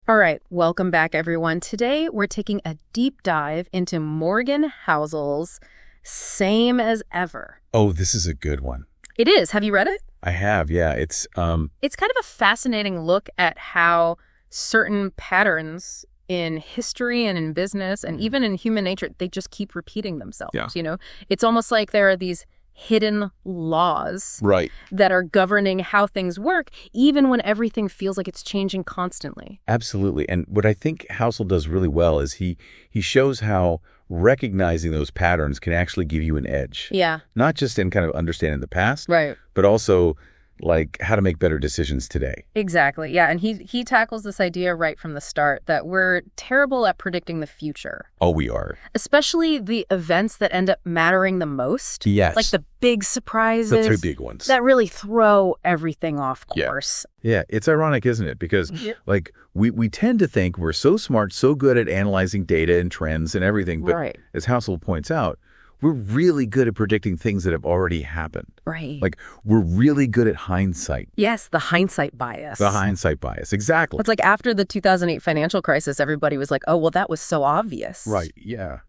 All right, welcome back, everyone. Today, we're taking a deep dive into Morgan Housel's Same as Ever. Oh, this is a good one. It is. Have you read it? I have, yeah. It's kind of a fascinating look at how certain patterns in history and in business and even in human nature, they just keep repeating themselves. Yeah. You know, it's almost like there are these hidden laws right. that are governing how things work, even when everything feels like it's changing constantly. Absolutely. And what I think Housel does really well is he shows how recognizing those patterns can actually give you an edge. Yeah. Not just in kind of understanding the past, Right. but also like how to make better decisions today. Exactly. Yeah. And he tackles this idea right from the start that we're terrible at predicting the future. Oh, we are. Especially the events that end up mattering the most. Yes. Like the big surprises. The three big ones. That really throw everything off course. Yeah. It's ironic, isn't it? Because like we tend to think we're so smart, so good at analyzing data and trends and everything. But as Housel points out, we're really good at predicting things that have already happened. Right. Like, we're really good at hindsight. Yes, the hindsight bias. The hindsight bias, exactly. It's like after the 2008 financial crisis, everybody was like, oh, well, that was so obvious. Right, yeah.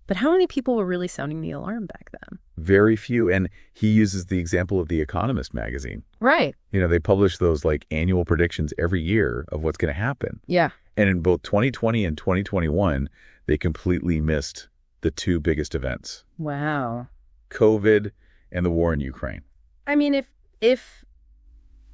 But how many people were really sounding the alarm back then? Very few. And he uses the example of The Economist magazine. Right. You know, they publish those, like, annual predictions every year of what's going to happen. Yeah. And in both 2020 and 2021, they completely missed the two biggest events. Wow. COVID and the war in Ukraine. I mean, if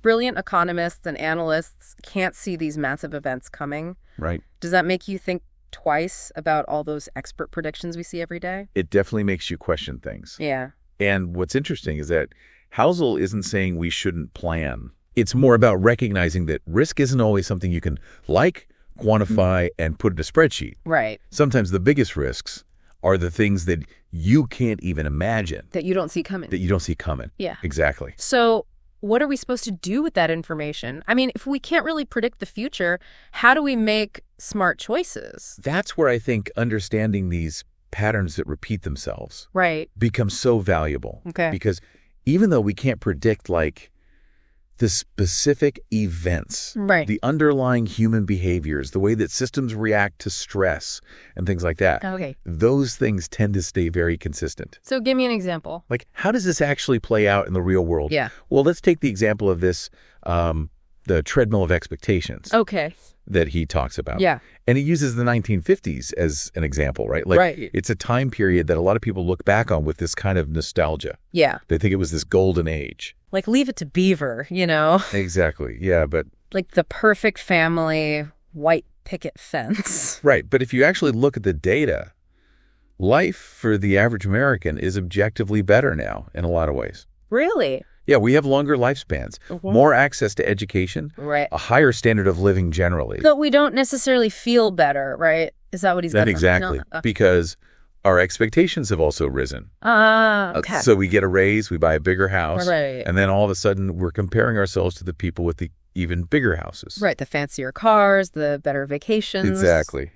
brilliant economists and analysts can't see these massive events coming, right, does that make you think twice about all those expert predictions we see every day? It definitely makes you question things. Yeah. And what's interesting is that Housel isn't saying we shouldn't plan. It's more about recognizing that risk isn't always something you can quantify, and put in a spreadsheet. Right. Sometimes the biggest risks are the things that you can't even imagine. That you don't see coming. Yeah. Exactly. So what are we supposed to do with that information? I mean, if we can't really predict the future, how do we make smart choices? That's where I think understanding these patterns that repeat themselves becomes so valuable. Okay. Because even though we can't predict, like, the specific events, the underlying human behaviors, the way that systems react to stress and things like that. Okay. Those things tend to stay very consistent. So give me an example. Like, how does this actually play out in the real world? Yeah. Well, let's take the example of this, the treadmill of expectations. Okay. That he talks about. Yeah. And he uses the 1950s as an example, right? Like, it's a time period that a lot of people look back on with this kind of nostalgia. Yeah. They think it was this golden age. Like Leave It to Beaver, you know? Exactly. Yeah, but like the perfect family, white picket fence. Right. But if you actually look at the data, life for the average American is objectively better now in a lot of ways. Really? Yeah, we have longer lifespans, more access to education, a higher standard of living generally. But we don't necessarily feel better, right? Is that what he's got? Exactly, because our expectations have also risen. Okay. So we get a raise, we buy a bigger house, Right. and then all of a sudden we're comparing ourselves to the people with the even bigger houses. Right, the fancier cars, the better vacations. Exactly.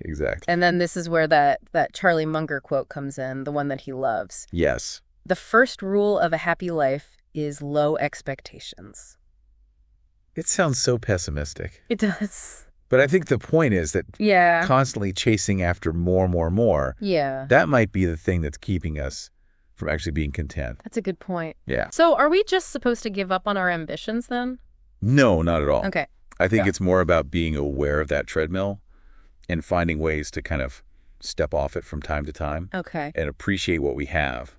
And then this is where that Charlie Munger quote comes in, the one that he loves. Yes. The first rule of a happy life is low expectations. It sounds so pessimistic. It does. But I think the point is that constantly chasing after more, that might be the thing that's keeping us from actually being content. That's a good point. Yeah. So are we just supposed to give up on our ambitions then? No, not at all. Okay. I think it's more about being aware of that treadmill and finding ways to kind of step off it from time to time. Okay. And appreciate what we have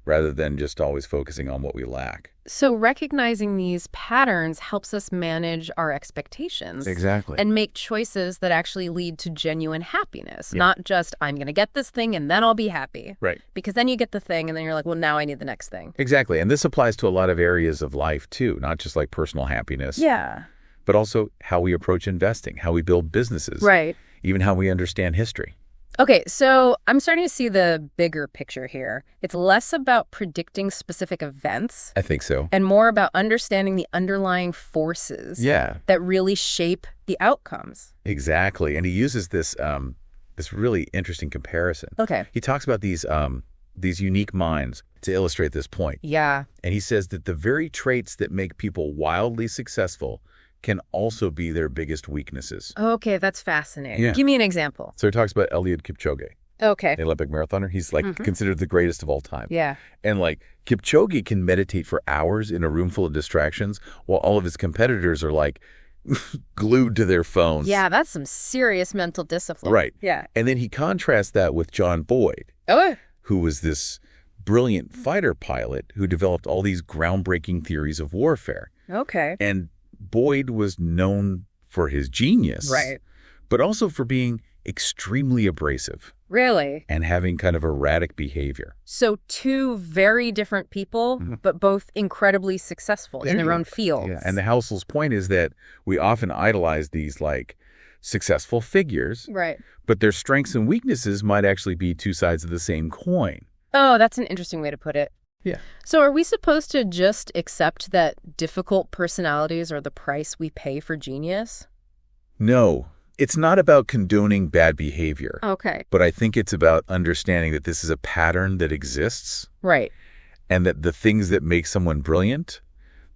rather than just always focusing on what we lack. So recognizing these patterns helps us manage our expectations. Exactly. And make choices that actually lead to genuine happiness, not just, I'm going to get this thing and then I'll be happy. Right. Because then you get the thing and then you're like, well, now I need the next thing. Exactly. And this applies to a lot of areas of life too, not just like personal happiness. Yeah. But also how we approach investing, how we build businesses. Right. Even how we understand history. Okay, so I'm starting to see the bigger picture here. It's less about predicting specific events. I think so. And more about understanding the underlying forces that really shape the outcomes. Exactly. And he uses this this really interesting comparison. Okay. He talks about these unique minds to illustrate this point. Yeah. And he says that the very traits that make people wildly successful can also be their biggest weaknesses. Okay, that's fascinating. Yeah. Give me an example. So he talks about Eliud Kipchoge. Okay. The Olympic marathoner. He's like considered the greatest of all time. Yeah. And like Kipchoge can meditate for hours in a room full of distractions while all of his competitors are like glued to their phones. Yeah, that's some serious mental discipline. Right. Yeah. And then he contrasts that with John Boyd, who was this brilliant fighter pilot who developed all these groundbreaking theories of warfare. Okay. And Boyd was known for his genius. Right. But also for being extremely abrasive. Really? And having kind of erratic behavior. So two very different people, but both incredibly successful in their own fields. Yeah. And the Housel's point is that we often idolize these like successful figures. Right. But their strengths and weaknesses might actually be two sides of the same coin. Oh, that's an interesting way to put it. Yeah. So are we supposed to just accept that difficult personalities are the price we pay for genius? No. It's not about condoning bad behavior. Okay. But I think it's about understanding that this is a pattern that exists. Right. And that the things that make someone brilliant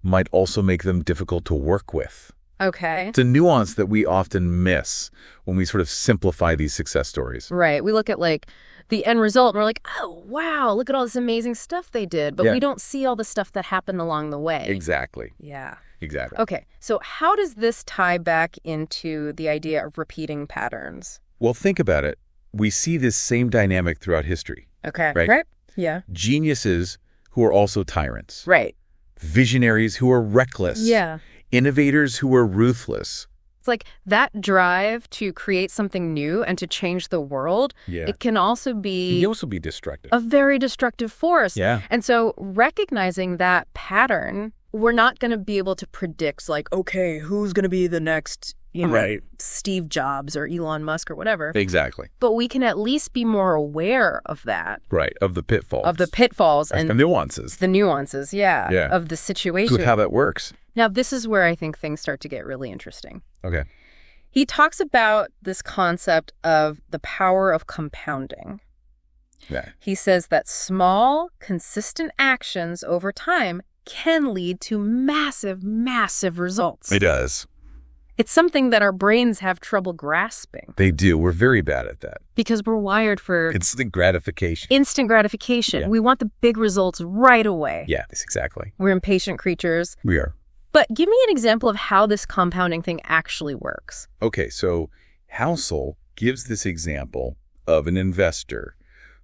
might also make them difficult to work with. Okay. It's a nuance that we often miss when we sort of simplify these success stories. Right. We look at like the end result and we're like, oh, wow, look at all this amazing stuff they did. But we don't see all the stuff that happened along the way. Exactly. Yeah. Exactly. Okay. So how does this tie back into the idea of repeating patterns? Well, think about it. We see this same dynamic throughout history. Okay. Right? Yeah. Geniuses who are also tyrants. Right. Visionaries who are reckless. Yeah. Innovators who are ruthless. It's like that drive to create something new and to change the world, it can also be destructive. A very destructive force. Yeah. And so recognizing that pattern, we're not going to be able to predict like, okay, who's going to be the next, Steve Jobs or Elon Musk or whatever. Exactly. But we can at least be more aware of that. Right. Of the pitfalls. Of the pitfalls. And the nuances. The nuances, of the situation. How that works. Now, this is where I think things start to get really interesting. Okay. He talks about this concept of the power of compounding. Yeah. He says that small, consistent actions over time can lead to massive, massive results. It does. It's something that our brains have trouble grasping. They do. We're very bad at that. Because we're wired for instant gratification. Instant gratification. Yeah. We want the big results right away. Yeah, that's exactly. We're impatient creatures. We are. But give me an example of how this compounding thing actually works. Okay, so Housel gives this example of an investor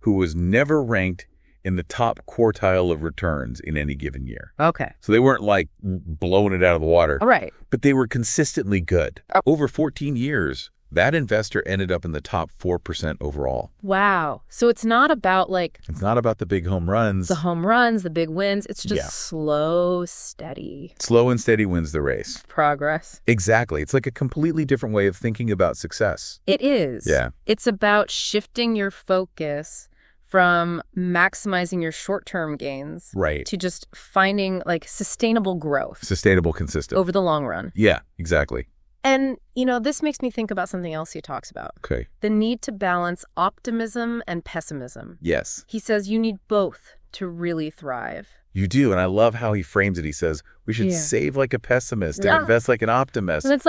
who was never ranked in the top quartile of returns in any given year. Okay. So they weren't like blowing it out of the water. All right. But they were consistently good. Over 14 years, that investor ended up in the top 4% overall. Wow. So it's not about It's not about the big home runs. The home runs, the big wins. It's just slow, steady. Slow and steady wins the race. Progress. Exactly. It's like a completely different way of thinking about success. It is. Yeah. It's about shifting your focus from maximizing your short-term gains to just finding sustainable growth. Sustainable, consistent. Over the long run. Yeah, exactly. And, this makes me think about something else he talks about. Okay. The need to balance optimism and pessimism. Yes. He says you need both to really thrive. You do, and I love how he frames it. He says, we should save like a pessimist and invest like an optimist. And it's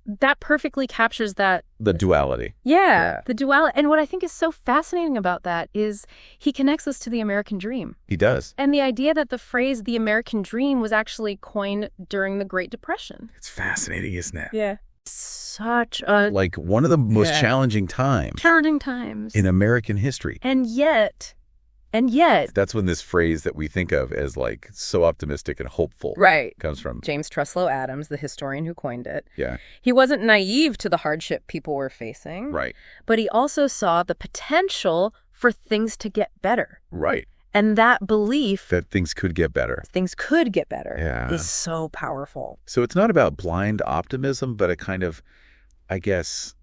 that perfectly captures that. The duality. Yeah, the duality. And what I think is so fascinating about that is he connects us to the American dream. He does. And the idea that the phrase the American dream was actually coined during the Great Depression. It's fascinating, isn't it? Yeah. Such a... one of the most challenging times. Challenging times. In American history. And yet... That's when this phrase that we think of as so optimistic and hopeful comes from. James Truslow Adams, the historian who coined it. Yeah. He wasn't naive to the hardship people were facing. Right. But he also saw the potential for things to get better. Right. And that belief that things could get better. Is so powerful. So it's not about blind optimism, but a kind of, I guess,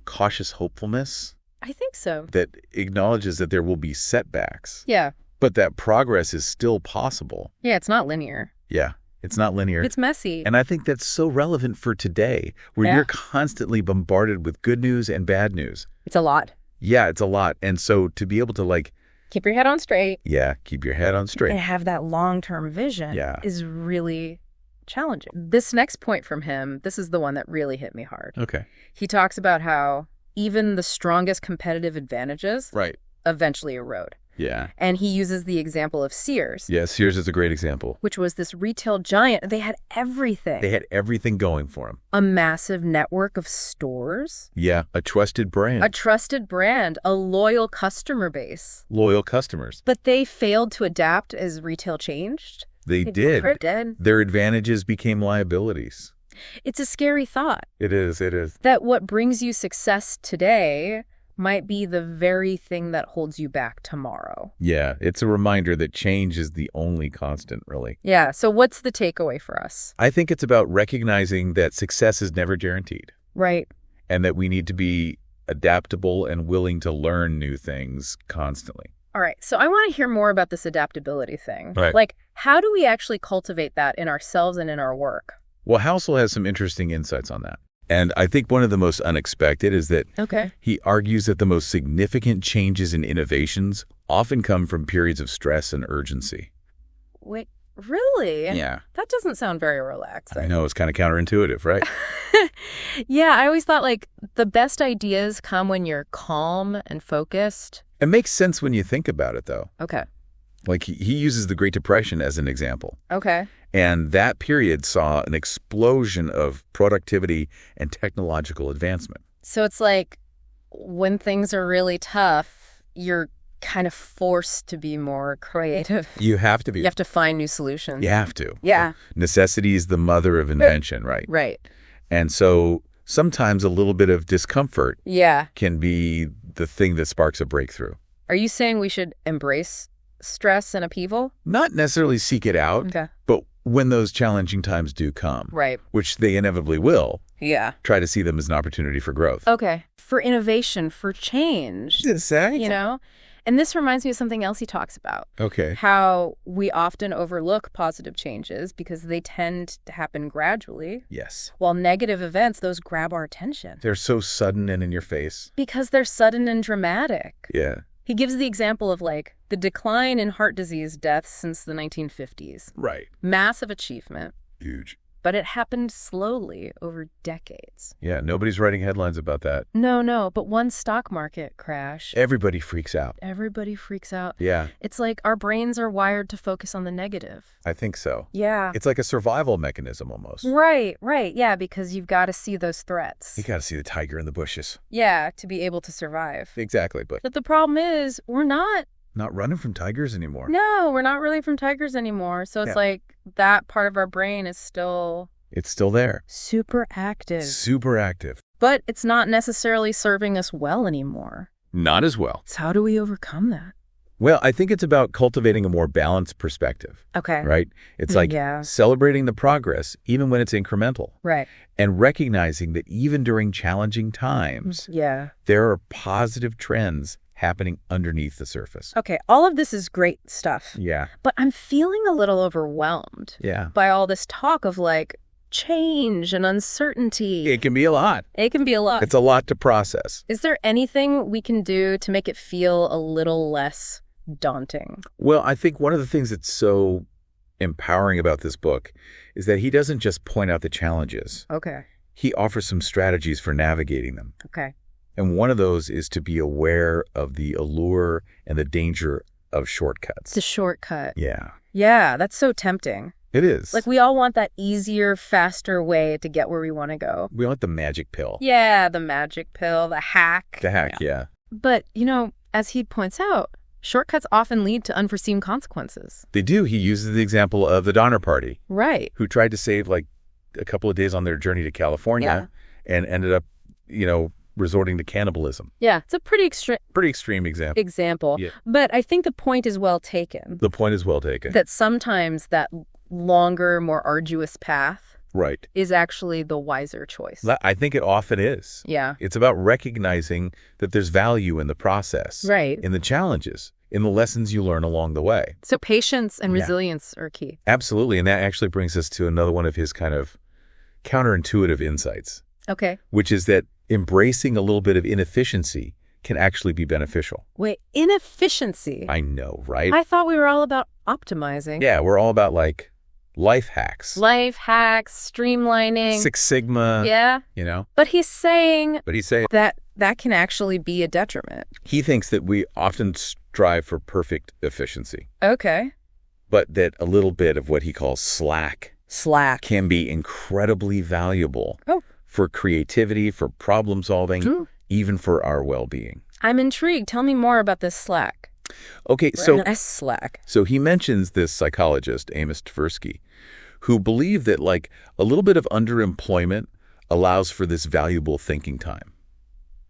cautious hopefulness. I think so. That acknowledges that there will be setbacks. Yeah. But that progress is still possible. Yeah, it's not linear. Yeah, it's not linear. It's messy. And I think that's so relevant for today, where you're constantly bombarded with good news and bad news. It's a lot. Yeah, it's a lot. And so to be able to keep your head on straight. Yeah, keep your head on straight. And have that long-term vision is really challenging. This next point from him, this is the one that really hit me hard. Okay. He talks about how even the strongest competitive advantages eventually erode. Yeah. And he uses the example of Sears. Yeah, Sears is a great example. Which was this retail giant. They had everything. They had everything going for them. A massive network of stores. Yeah, a trusted brand. A trusted brand, a loyal customer base. Loyal customers. But they failed to adapt as retail changed. They did. Their advantages became liabilities. It's a scary thought. It is. That what brings you success today might be the very thing that holds you back tomorrow. Yeah, it's a reminder that change is the only constant, really. Yeah, so what's the takeaway for us? I think it's about recognizing that success is never guaranteed. Right. And that we need to be adaptable and willing to learn new things constantly. All right, so I want to hear more about this adaptability thing. Right. Like, how do we actually cultivate that in ourselves and in our work? Well, Housel has some interesting insights on that. And I think one of the most unexpected is that he argues that the most significant changes in innovations often come from periods of stress and urgency. Wait, really? Yeah. That doesn't sound very relaxing. I know, it's kind of counterintuitive, right? Yeah, I always thought, like, the best ideas come when you're calm and focused. It makes sense when you think about it, though. Okay. Like, he uses the Great Depression as an example. Okay. And that period saw an explosion of productivity and technological advancement. So it's like when things are really tough, you're kind of forced to be more creative. You have to be. You have to find new solutions. You have to. Yeah. Necessity is the mother of invention, right? Right. And so sometimes a little bit of discomfort can be the thing that sparks a breakthrough. Are you saying we should embrace stress and upheaval? Not necessarily seek it out, but when those challenging times do come, which they inevitably will, try to see them as an opportunity for growth. Okay. For innovation, for change. You know? And this reminds me of something else he talks about. Okay. How we often overlook positive changes because they tend to happen gradually. Yes. While negative events, those grab our attention. They're so sudden and in your face. Because they're sudden and dramatic. Yeah. He gives the example of, like, the decline in heart disease deaths since the 1950s. Right. Massive achievement. Huge. But it happened slowly over decades. Yeah, nobody's writing headlines about that. No, but one stock market crash. Everybody freaks out. Everybody freaks out. Yeah. It's like our brains are wired to focus on the negative. I think so. Yeah. It's like a survival mechanism almost. Right. Yeah, because you've got to see those threats. You got to see the tiger in the bushes. Yeah, to be able to survive. Exactly, but the problem is we're not running from tigers anymore. No, we're not really from tigers anymore. So it's like that part of our brain is still... It's still there. Super active. Super active. But it's not necessarily serving us well anymore. Not as well. So how do we overcome that? Well, I think it's about cultivating a more balanced perspective. Okay. Right? It's like celebrating the progress, even when it's incremental. Right. And recognizing that even during challenging times, there are positive trends happening underneath the surface. Okay, all of this is great stuff. Yeah. But I'm feeling a little overwhelmed by all this talk of, like, change and uncertainty. It can be a lot. It can be a lot. It's a lot to process. Is there anything we can do to make it feel a little less daunting? Well, I think one of the things that's so empowering about this book is that he doesn't just point out the challenges. Okay. He offers some strategies for navigating them. Okay. And one of those is to be aware of the allure and the danger of shortcuts. The shortcut. Yeah. Yeah, that's so tempting. It is. Like, we all want that easier, faster way to get where we want to go. We want the magic pill. Yeah, the magic pill, the hack. The hack, yeah. But, you know, as he points out, shortcuts often lead to unforeseen consequences. They do. He uses the example of the Donner Party. Right. Who tried to save, like, a couple of days on their journey to California and ended up, resorting to cannibalism. Yeah, it's a pretty extreme example. Yeah. But I think the point is well taken. The point is well taken. That sometimes that longer, more arduous path is actually the wiser choice. I think it often is. Yeah. It's about recognizing that there's value in the process. Right. In the challenges, in the lessons you learn along the way. So patience and resilience are key. Absolutely. And that actually brings us to another one of his kind of counterintuitive insights. Okay. Which is that embracing a little bit of inefficiency can actually be beneficial. Wait, inefficiency? I know, right? I thought we were all about optimizing. Yeah, we're all about, like, life hacks. Life hacks, streamlining. Six Sigma. Yeah. You know? But he's saying that that can actually be a detriment. He thinks that we often strive for perfect efficiency. Okay. But that a little bit of what he calls slack can be incredibly valuable for creativity, for problem solving, even for our well-being. I'm intrigued. Tell me more about this slack. Okay, slack. So he mentions this psychologist, Amos Tversky, who believed that like a little bit of underemployment allows for this valuable thinking time.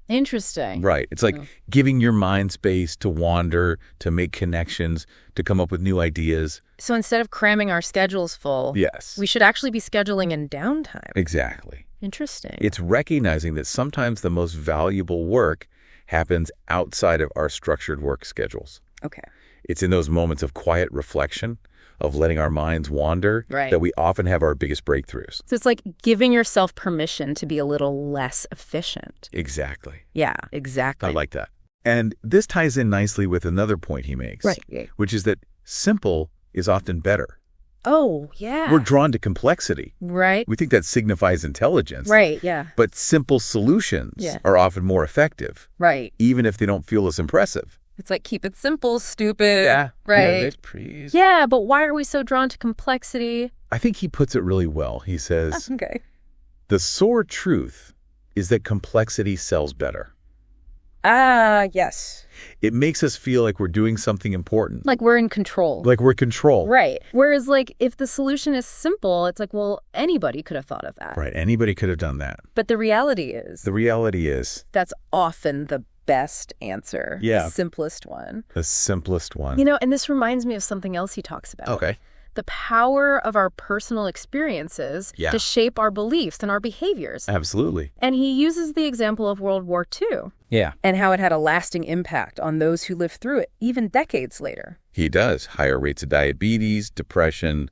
Interesting. Right. It's like giving your mind space to wander, to make connections, to come up with new ideas. So instead of cramming our schedules full, yes, we should actually be scheduling in downtime. Exactly. Interesting. It's recognizing that sometimes the most valuable work happens outside of our structured work schedules. Okay. It's in those moments of quiet reflection, of letting our minds wander, that we often have our biggest breakthroughs. So it's like giving yourself permission to be a little less efficient. Exactly. Yeah, exactly. I like that. And this ties in nicely with another point he makes, which is that simple is often better. Oh, yeah. We're drawn to complexity. Right. We think that signifies intelligence. Right, yeah. But simple solutions are often more effective. Right. Even if they don't feel as impressive. It's like, keep it simple, stupid. Yeah. Right. Yeah, but why are we so drawn to complexity? I think he puts it really well. He says, okay. The sore truth is that complexity sells better. Yes. It makes us feel like we're doing something important. Like we're in control. Like we're control. Right. Whereas, like, if the solution is simple, it's like, well, anybody could have thought of that. Right. Anybody could have done that. But the reality is... that's often the best answer. Yeah. The simplest one. The simplest one. You know, and this reminds me of something else he talks about. Okay. The power of our personal experiences to shape our beliefs and our behaviors. Absolutely. And he uses the example of World War II. Yeah. And how it had a lasting impact on those who lived through it, even decades later. He does. Higher rates of diabetes, depression,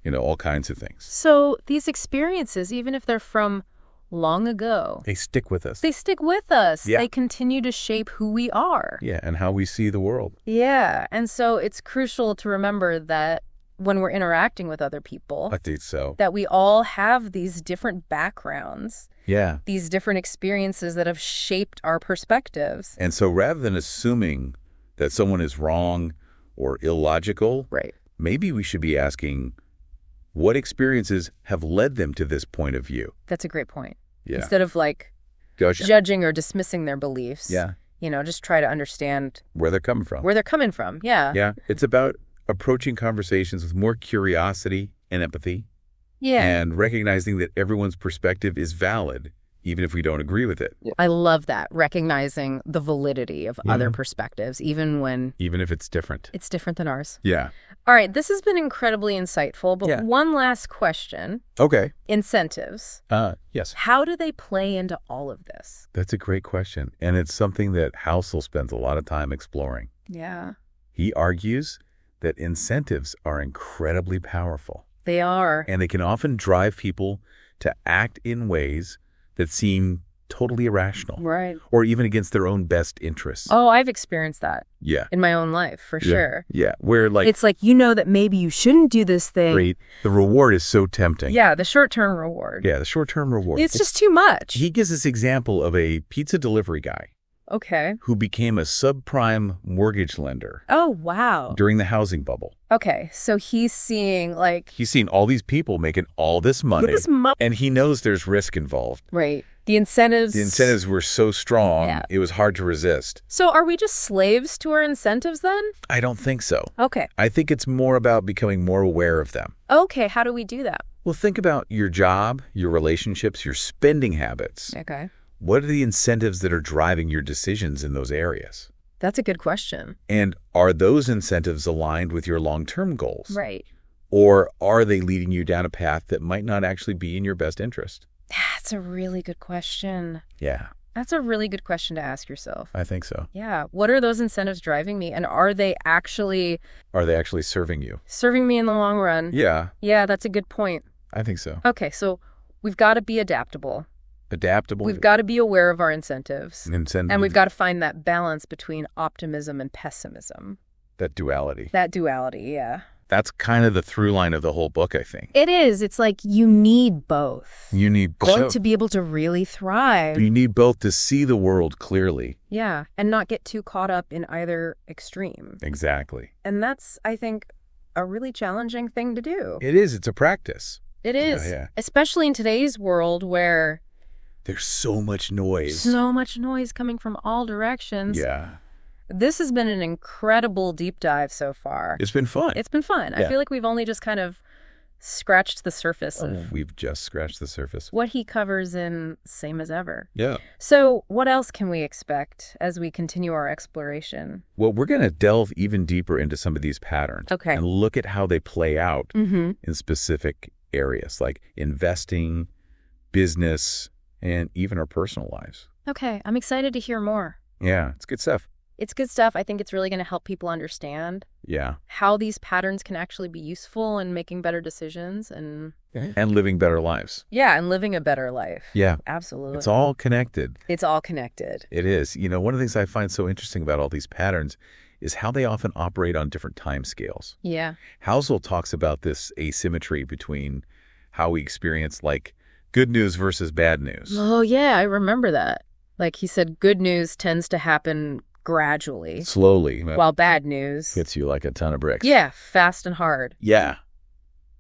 all kinds of things. So these experiences, even if they're from long ago, they stick with us. They stick with us. Yeah. They continue to shape who we are. Yeah, and how we see the world. Yeah. And so it's crucial to remember that when we're interacting with other people, I think so, that we all have these different backgrounds. Yeah. These different experiences that have shaped our perspectives. And so rather than assuming that someone is wrong or illogical, maybe we should be asking, what experiences have led them to this point of view? That's a great point. Yeah. Instead of like judging or dismissing their beliefs. Yeah. Just try to understand where they're coming from. Yeah. Yeah. It's about approaching conversations with more curiosity and empathy. Yeah. And recognizing that everyone's perspective is valid, even if we don't agree with it. I love that. Recognizing the validity of other perspectives, even if it's different. It's different than ours. Yeah. All right. This has been incredibly insightful, but one last question. Okay. Incentives. Yes. How do they play into all of this? That's a great question. And it's something that Housel spends a lot of time exploring. Yeah. He argues that incentives are incredibly powerful. They are. And they can often drive people to act in ways that seem totally irrational. Right. Or even against their own best interests. Oh, I've experienced that. Yeah. In my own life, for sure. Yeah. Where like... it's like, that maybe you shouldn't do this thing. Great. The reward is so tempting. Yeah, the short-term reward. Yeah, the short-term reward. It's just too much. He gives this example of a pizza delivery guy. Okay. Who became a subprime mortgage lender. Oh, wow. During the housing bubble. Okay, so he's seeing all these people making all this money. And he knows there's risk involved. Right. The incentives were so strong, it was hard to resist. So are we just slaves to our incentives then? I don't think so. Okay. I think it's more about becoming more aware of them. Okay, how do we do that? Well, think about your job, your relationships, your spending habits. Okay. What are the incentives that are driving your decisions in those areas? That's a good question. And are those incentives aligned with your long-term goals? Right. Or are they leading you down a path that might not actually be in your best interest? That's a really good question. Yeah. That's a really good question to ask yourself. I think so. Yeah. What are those incentives driving me? And are they actually serving you? Serving me in the long run? Yeah. Yeah, that's a good point. I think so. Okay, so we've got to be adaptable. We've got to be aware of our incentives. And we've got to find that balance between optimism and pessimism. That duality. Yeah. That's kind of the through line of the whole book, I think. It is. It's like you need both. You need both to be able to really thrive. You need both to see the world clearly. Yeah, and not get too caught up in either extreme. Exactly. And that's, I think, a really challenging thing to do. It is. It's a practice. It is. Yeah. Especially in today's world where there's so much noise. So much noise coming from all directions. Yeah. This has been an incredible deep dive so far. It's been fun. It's been fun. Yeah. I feel like we've only just kind of scratched the surface of we've just scratched the surface. What he covers in Same as Ever. Yeah. So what else can we expect as we continue our exploration? Well, we're going to delve even deeper into some of these patterns. Okay. And look at how they play out in specific areas like investing, business, and even our personal lives. Okay. I'm excited to hear more. Yeah, it's good stuff. It's good stuff. I think it's really going to help people understand how these patterns can actually be useful in making better decisions and living better lives. Yeah, and living a better life. Yeah. Absolutely. It's all connected. It's all connected. It is. You know, one of the things I find so interesting about all these patterns is how they often operate on different time scales. Yeah. Housel talks about this asymmetry between how we experience like good news versus bad news. Oh, yeah, I remember that. Like he said, good news tends to happen gradually. Slowly. While bad news hits you like a ton of bricks. Yeah, fast and hard. Yeah.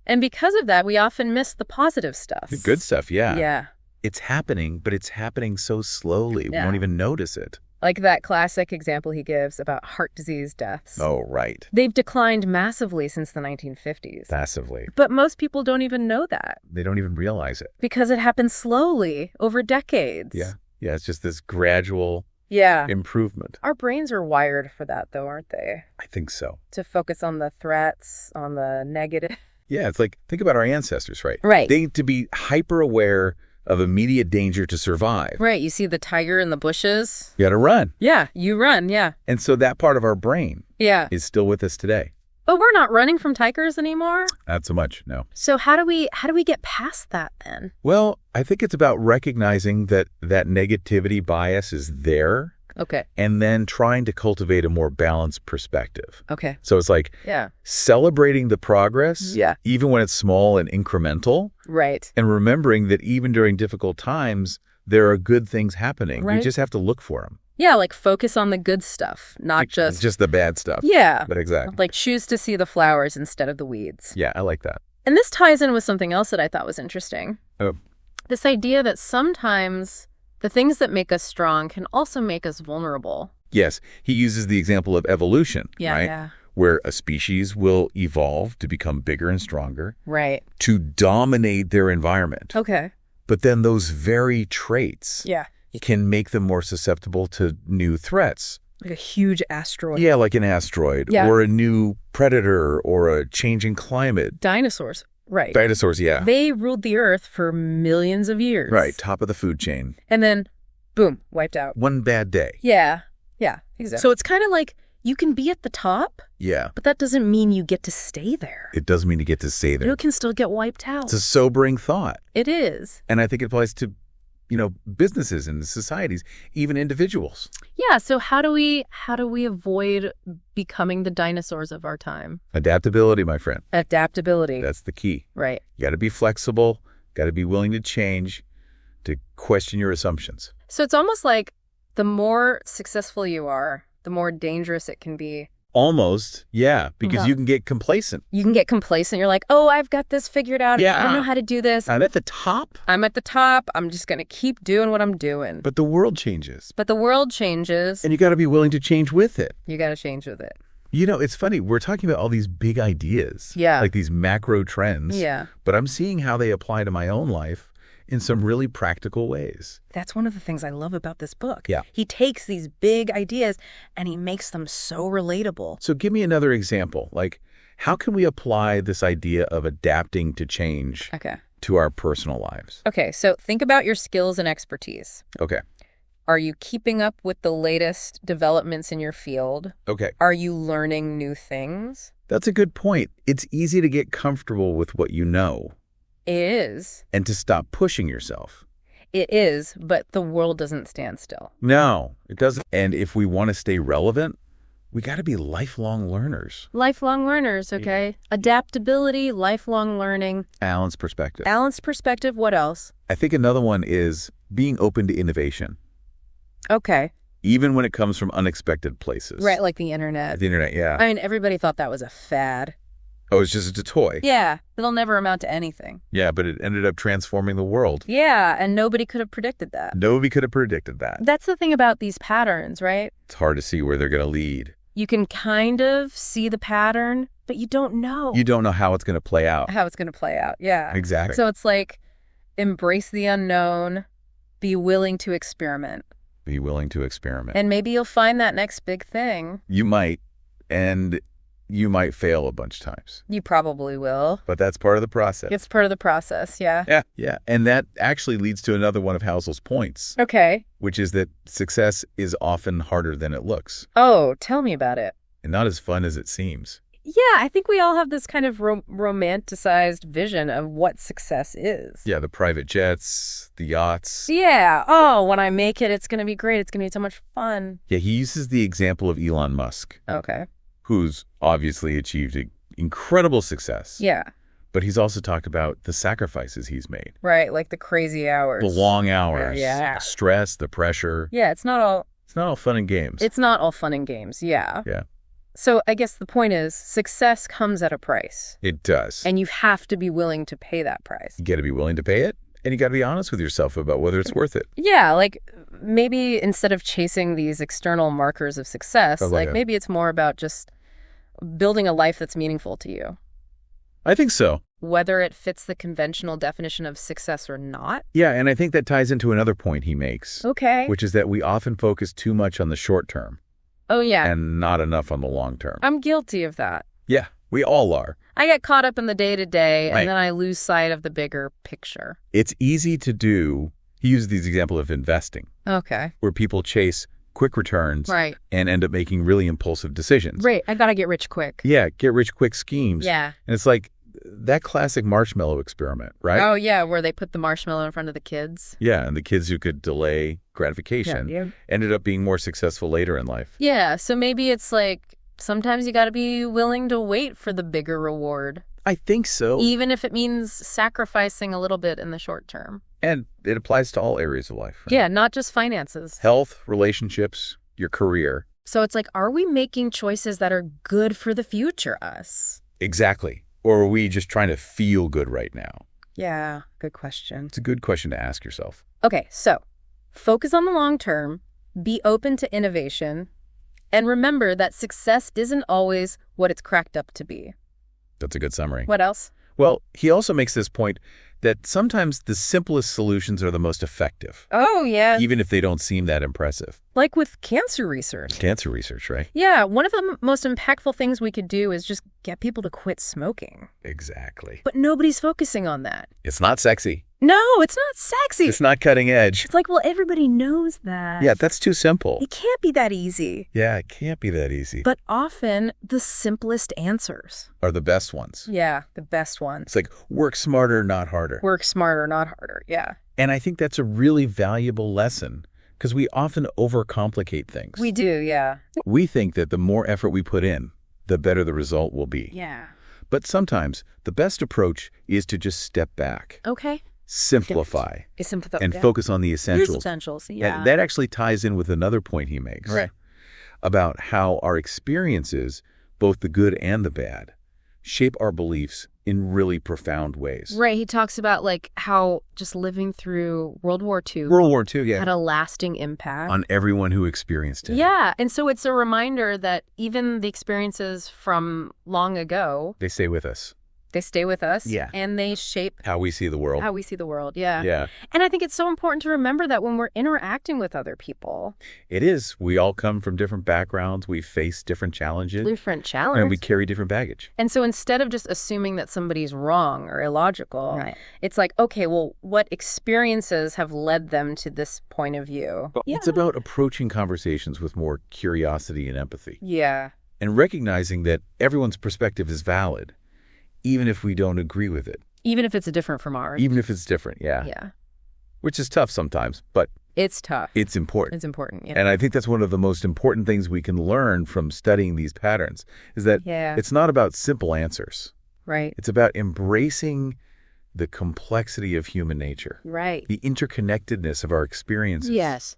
And because of that, we often miss the positive stuff. The good stuff, yeah. Yeah. It's happening, but it's happening so slowly. We don't even notice it. Like that classic example he gives about heart disease deaths. Oh, right. They've declined massively since the 1950s. Massively. But most people don't even know that. They don't even realize it. Because it happens slowly over decades. Yeah. Yeah, it's just this gradual improvement. Our brains are wired for that, though, aren't they? I think so. To focus on the threats, on the negative. Yeah, it's like, think about our ancestors, right? Right. They need to be hyper aware of immediate danger to survive. Right. You see the tiger in the bushes. You got to run. Yeah, you run. Yeah. And so that part of our brain is still with us today. But we're not running from tigers anymore. Not so much, no. So how do we get past that then? Well, I think it's about recognizing that negativity bias is there. Okay. And then trying to cultivate a more balanced perspective. Okay. So it's like celebrating the progress, even when it's small and incremental. Right. And remembering that even during difficult times, there are good things happening. Right. You just have to look for them. Yeah, like focus on the good stuff, not just the bad stuff. Yeah. But exactly. Like choose to see the flowers instead of the weeds. Yeah, I like that. And this ties in with something else that I thought was interesting. Oh. This idea that sometimes the things that make us strong can also make us vulnerable. Yes. He uses the example of evolution, right? Yeah. Where a species will evolve to become bigger and stronger. Right. To dominate their environment. Okay. But then those very traits can make them more susceptible to new threats. Like a huge asteroid. Yeah, like an asteroid or a new predator or a changing climate. Dinosaurs. Right. Dinosaurs, yeah. They ruled the earth for millions of years. Right, top of the food chain. And then, boom, wiped out. One bad day. Yeah, exactly. So it's kind of like you can be at the top, but that doesn't mean you get to stay there. It doesn't mean you get to stay there. You can still get wiped out. It's a sobering thought. It is. And I think it applies to, businesses and societies, even individuals. Yeah, so how do we avoid becoming the dinosaurs of our time? Adaptability, my friend. Adaptability. That's the key. Right. You got to be flexible, got to be willing to change, to question your assumptions. So it's almost like the more successful you are, the more dangerous it can be. Almost, yeah, because you can get complacent. You can get complacent. You're like, oh, I've got this figured out. I don't know how to do this. I'm at the top. I'm just going to keep doing what I'm doing. But the world changes. And you got to be willing to change with it. You got to change with it. It's funny. We're talking about all these big ideas. Yeah. Like these macro trends. Yeah. But I'm seeing how they apply to my own life in some really practical ways. That's one of the things I love about this book. Yeah. He takes these big ideas and he makes them so relatable. So give me another example. Like, how can we apply this idea of adapting to change to our personal lives? Okay, so think about your skills and expertise. Okay. Are you keeping up with the latest developments in your field? Okay. Are you learning new things? That's a good point. It's easy to get comfortable with what you know. It is. And to stop pushing yourself. It is, but the world doesn't stand still. No, it doesn't. And if we want to stay relevant, we got to be lifelong learners. Lifelong learners, okay. Adaptability, lifelong learning. Balanced perspective. Balanced perspective, what else? I think another one is being open to innovation. Okay. Even when it comes from unexpected places. Right, like the internet. The internet, yeah. I mean, everybody thought that was a fad. Oh, it's just a toy. Yeah, it'll never amount to anything. Yeah, but it ended up transforming the world. Yeah, and nobody could have predicted that. Nobody could have predicted that. That's the thing about these patterns, right? It's hard to see where they're going to lead. You can kind of see the pattern, but you don't know. You don't know how it's going to play out. How it's going to play out, yeah. Exactly. So it's like, embrace the unknown, be willing to experiment. Be willing to experiment. And maybe you'll find that next big thing. You might, and you might fail a bunch of times. You probably will. But that's part of the process. It's part of the process, yeah. Yeah. And that actually leads to another one of Housel's points. Okay. Which is that success is often harder than it looks. Oh, tell me about it. And not as fun as it seems. Yeah, I think we all have this kind of romanticized vision of what success is. Yeah, the private jets, the yachts. Yeah. Oh, when I make it, it's going to be great. It's going to be so much fun. Yeah, he uses the example of Elon Musk. Okay. Who's obviously achieved incredible success. Yeah. But he's also talked about the sacrifices he's made. Right, like the crazy hours. The long hours. Yeah. The stress, the pressure. Yeah, it's not all fun and games. It's not all fun and games, yeah. Yeah. So I guess the point is, success comes at a price. It does. And you have to be willing to pay that price. You got to be willing to pay it, and you got to be honest with yourself about whether it's worth it. Yeah, like maybe instead of chasing these external markers of success, maybe it's more about just building a life that's meaningful to you. I think so. Whether it fits the conventional definition of success or not. Yeah, and I think that ties into another point he makes. Okay. Which is that we often focus too much on the short term. Oh, yeah. And not enough on the long term. I'm guilty of that. Yeah, we all are. I get caught up in the day-to-day, Right. and then I lose sight of the bigger picture. It's easy to do. He uses the example of investing. Okay. Where people chase quick returns. Right. And end up making really impulsive decisions. Right. I gotta get rich quick. Yeah, get rich quick schemes. Yeah. And it's like that classic marshmallow experiment, right? Oh, yeah, where they put the marshmallow in front of the kids. Yeah, and the kids who could delay gratification ended up being more successful later in life. Yeah, so maybe it's like sometimes you got to be willing to wait for the bigger reward. I think so. Even if it means sacrificing a little bit in the short term. And it applies to all areas of life. Right? Yeah, not just finances. Health, relationships, your career. So it's like, are we making choices that are good for the future us? Exactly. Or are we just trying to feel good right now? Yeah, good question. It's a good question to ask yourself. Okay, so focus on the long term, be open to innovation, and remember that success isn't always what it's cracked up to be. That's a good summary. What else? Well, he also makes this point that sometimes the simplest solutions are the most effective. Oh, yeah. Even if they don't seem that impressive. Like with cancer research. Cancer research, right? Yeah, one of the most impactful things we could do is just get people to quit smoking. Exactly. But nobody's focusing on that. It's not sexy. No, it's not sexy. It's not cutting edge. It's like, well, everybody knows that. Yeah, that's too simple. It can't be that easy. Yeah, it can't be that easy. But often, the simplest answers are the best ones. Yeah, the best ones. It's like, work smarter, not harder. Work smarter, not harder, yeah. And I think that's a really valuable lesson because we often overcomplicate things. We do, yeah. We think that the more effort we put in, the better the result will be. Yeah. But sometimes the best approach is to just step back. Okay. Simplify. And focus on the essentials. Yeah. And that actually ties in with another point he makes. Right. About how our experiences, both the good and the bad, shape our beliefs in really profound ways. Right. He talks about like how just living through World War II. World War II, yeah. Had a lasting impact. On everyone who experienced it. Yeah. And so it's a reminder that even the experiences from long ago. They stay with us. They stay with us. Yeah. And they shape how we see the world. How we see the world, yeah. Yeah. And I think it's so important to remember that when we're interacting with other people. It is. We all come from different backgrounds. We face different challenges. And we carry different baggage. And so instead of just assuming that somebody's wrong or illogical, it's like, okay, well, what experiences have led them to this point of view? It's about approaching conversations with more curiosity and empathy. Yeah. And recognizing that everyone's perspective is valid. Even if we don't agree with it. Even if it's different from ours. Even if it's different, yeah. Yeah. Which is tough sometimes, but It's tough. It's important. It's important, yeah. And I think that's one of the most important things we can learn from studying these patterns is that it's not about simple answers. Right. It's about embracing the complexity of human nature. Right. The interconnectedness of our experiences. Yes.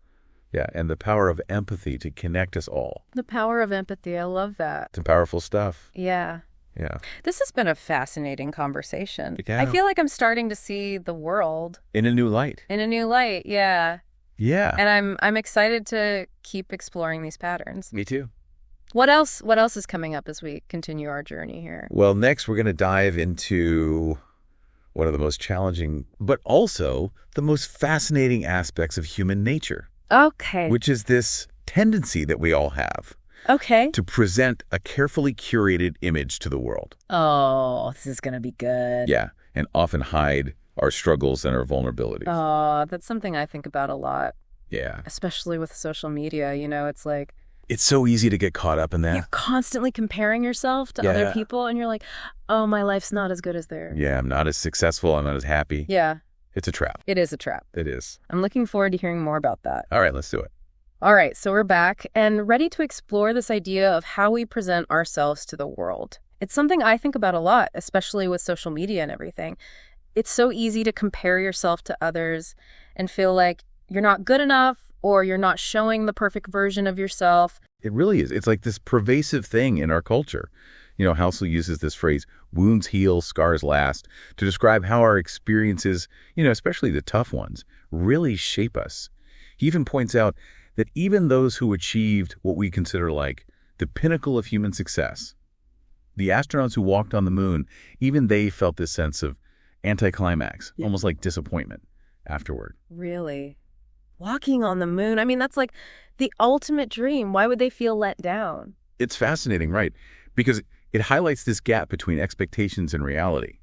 Yeah, and the power of empathy to connect us all. The power of empathy. I love that. It's powerful stuff. Yeah. Yeah. This has been a fascinating conversation. Yeah. I feel like I'm starting to see the world in a new light. In a new light, yeah. Yeah. And I'm excited to keep exploring these patterns. Me too. What else is coming up as we continue our journey here? Well, next we're going to dive into one of the most challenging, but also the most fascinating aspects of human nature. Okay. Which is this tendency that we all have. Okay. To present a carefully curated image to the world. Oh, this is going to be good. Yeah, and often hide our struggles and our vulnerabilities. Oh, that's something I think about a lot. Yeah. Especially with social media, it's like... It's so easy to get caught up in that. You're constantly comparing yourself to other people, and you're like, oh, my life's not as good as theirs. Yeah, I'm not as successful, I'm not as happy. Yeah. It's a trap. It is a trap. It is. I'm looking forward to hearing more about that. All right, let's do it. All right, so we're back and ready to explore this idea of how we present ourselves to the world. It's something I think about a lot, especially with social media and everything. It's so easy to compare yourself to others and feel like you're not good enough or you're not showing the perfect version of yourself. It really is. It's like this pervasive thing in our culture. Housel uses this phrase, wounds heal, scars last, to describe how our experiences, especially the tough ones, really shape us. He even points out that even those who achieved what we consider like the pinnacle of human success, the astronauts who walked on the moon, even they felt this sense of anticlimax, almost like disappointment afterward. Really? Walking on the moon? I mean, that's like the ultimate dream. Why would they feel let down? It's fascinating, right? Because it highlights this gap between expectations and reality.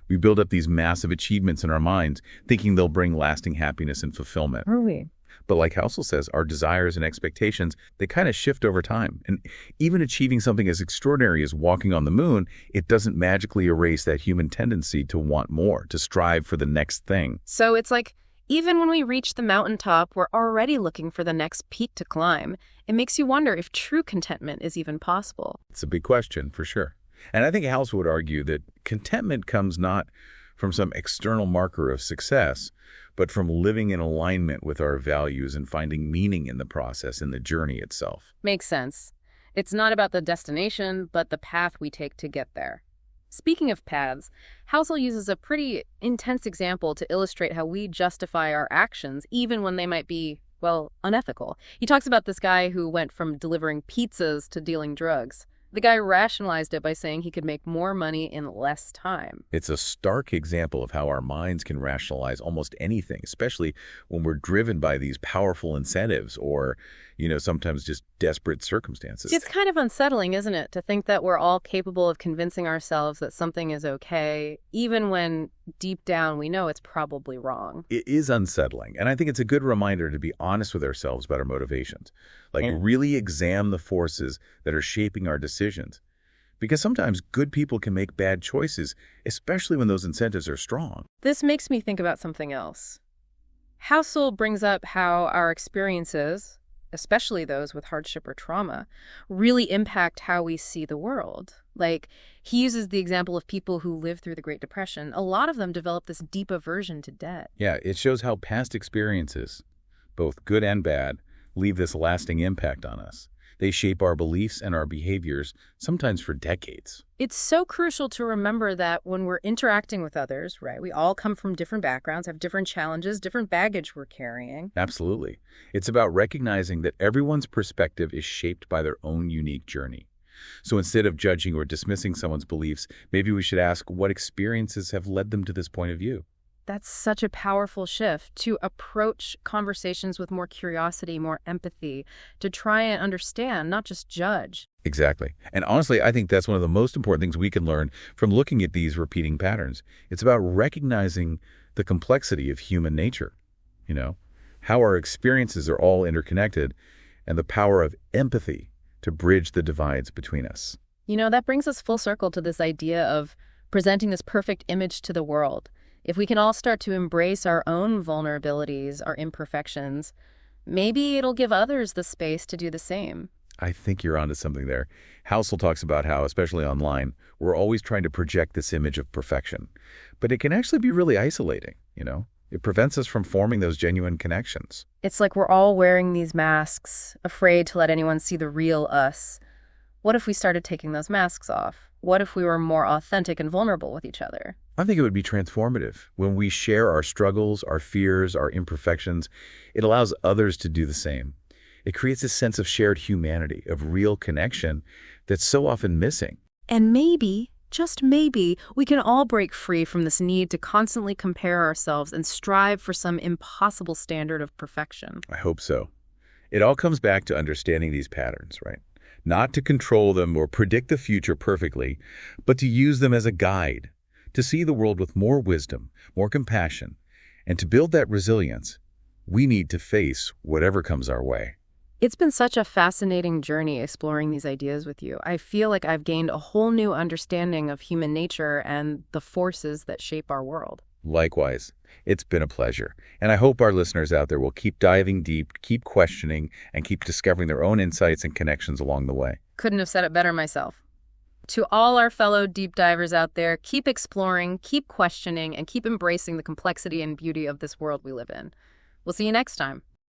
We build up these massive achievements in our minds, thinking they'll bring lasting happiness and fulfillment. Really? But like Housel says, our desires and expectations, they kind of shift over time. And even achieving something as extraordinary as walking on the moon, it doesn't magically erase that human tendency to want more, to strive for the next thing. So it's like, even when we reach the mountaintop, we're already looking for the next peak to climb. It makes you wonder if true contentment is even possible. It's a big question, for sure. And I think Housel would argue that contentment comes not from some external marker of success, but from living in alignment with our values and finding meaning in the process, in the journey itself. Makes sense. It's not about the destination, but the path we take to get there. Speaking of paths, Housel uses a pretty intense example to illustrate how we justify our actions, even when they might be, well, unethical. He talks about this guy who went from delivering pizzas to dealing drugs. The guy rationalized it by saying he could make more money in less time. It's a stark example of how our minds can rationalize almost anything, especially when we're driven by these powerful incentives or, sometimes just desperate circumstances. It's kind of unsettling, isn't it, to think that we're all capable of convincing ourselves that something is okay, even when deep down we know it's probably wrong. It is unsettling, and I think it's a good reminder to be honest with ourselves about our motivations. Really examine the forces that are shaping our decisions. Because sometimes good people can make bad choices, especially when those incentives are strong. This makes me think about something else. Housel brings up how our experiences, especially those with hardship or trauma, really impact how we see the world. He uses the example of people who lived through the Great Depression. A lot of them develop this deep aversion to debt. Yeah, it shows how past experiences, both good and bad, leave this lasting impact on us. They shape our beliefs and our behaviors, sometimes for decades. It's so crucial to remember that when we're interacting with others, right, we all come from different backgrounds, have different challenges, different baggage we're carrying. Absolutely. It's about recognizing that everyone's perspective is shaped by their own unique journey. So instead of judging or dismissing someone's beliefs, maybe we should ask what experiences have led them to this point of view. That's such a powerful shift, to approach conversations with more curiosity, more empathy, to try and understand, not just judge. Exactly. And honestly, I think that's one of the most important things we can learn from looking at these repeating patterns. It's about recognizing the complexity of human nature, how our experiences are all interconnected, and the power of empathy to bridge the divides between us. That brings us full circle to this idea of presenting this perfect image to the world. If we can all start to embrace our own vulnerabilities, our imperfections, maybe it'll give others the space to do the same. I think you're onto something there. Housel talks about how, especially online, we're always trying to project this image of perfection. But it can actually be really isolating, you know? It prevents us from forming those genuine connections. It's like we're all wearing these masks, afraid to let anyone see the real us. What if we started taking those masks off? What if we were more authentic and vulnerable with each other? I think it would be transformative. When we share our struggles, our fears, our imperfections, it allows others to do the same. It creates a sense of shared humanity, of real connection that's so often missing. And maybe, just maybe, we can all break free from this need to constantly compare ourselves and strive for some impossible standard of perfection. I hope so. It all comes back to understanding these patterns, right? Not to control them or predict the future perfectly, but to use them as a guide, to see the world with more wisdom, more compassion, and to build that resilience. We need to face whatever comes our way. It's been such a fascinating journey exploring these ideas with you. I feel like I've gained a whole new understanding of human nature and the forces that shape our world. Likewise, it's been a pleasure. And I hope our listeners out there will keep diving deep, keep questioning, and keep discovering their own insights and connections along the way. Couldn't have said it better myself. To all our fellow deep divers out there, keep exploring, keep questioning, and keep embracing the complexity and beauty of this world we live in. We'll see you next time.